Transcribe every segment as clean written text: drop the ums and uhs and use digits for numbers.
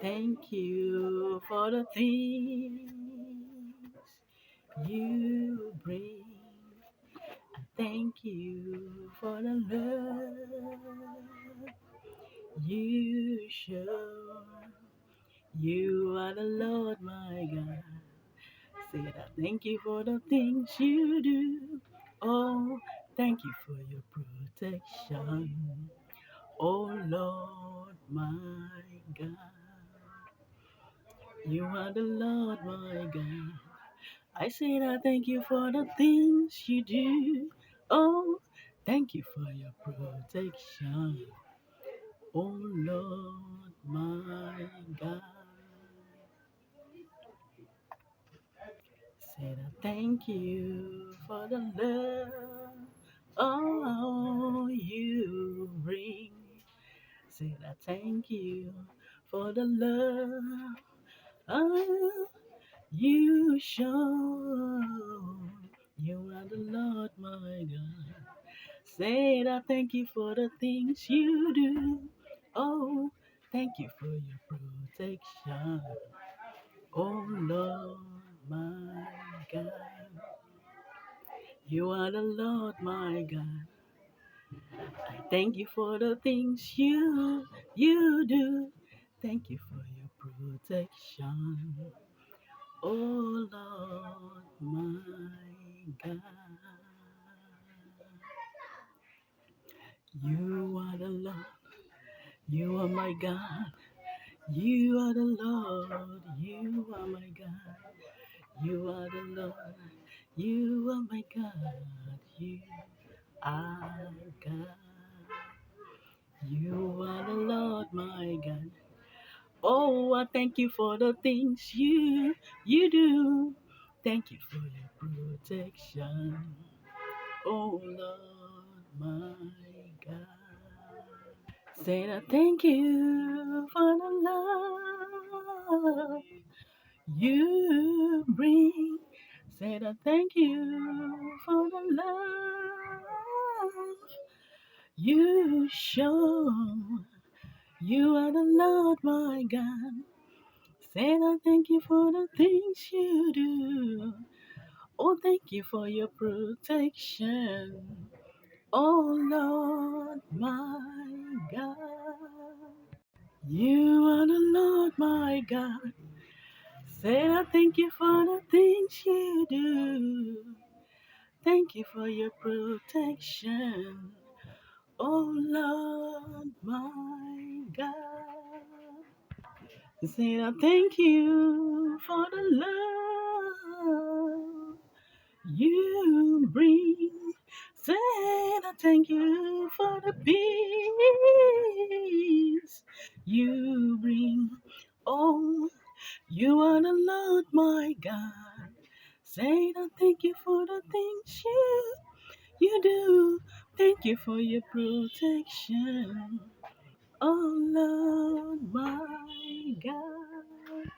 Thank you for the things you bring. Thank you for the love you show. You are the Lord my God. Said I thank you for the things you do. Oh, thank you for your protection. Oh Lord my God. You are the Lord my God. I said I thank you for the things you do. Oh, thank you for your protection. Oh Lord my God. Said I thank you for the love. Oh, you bring. Said I thank you for the love. Oh, you show. You are the Lord my God. Said I thank you for the things you do. Oh, thank you for your protection. Oh Lord my God. You are the Lord my God. I thank you for the things you do. Thank you for your protection. Oh Lord my God. You are the Lord. You are my God. You are the Lord. You are my God. You are the Lord. You are my God. You are God. You are the Lord my God. Oh, I thank you for the things you do. Thank you for your protection. Oh Lord my God. Say that thank you for the love you bring. Say that thank you for the love you show. You are the Lord my God. Say that thank you for the things you do. Oh, thank you for your protection. Oh, Lord my God. You are the Lord my God. Say that thank you for the things you do. Thank you for your protection. Oh, Lord my God. Say I thank you for the love you bring. Say I thank you for the peace you bring. Oh, you are the Lord my God. Say I thank you for the things you do. Thank you for your protection. Oh Lord my God,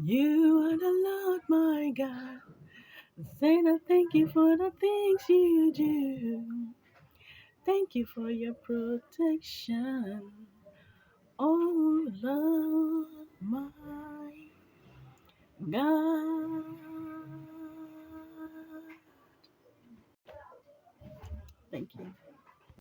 you are the Lord my God. Say that thank you for the things you do. Thank you for your protection. Oh Lord my God. Thank you.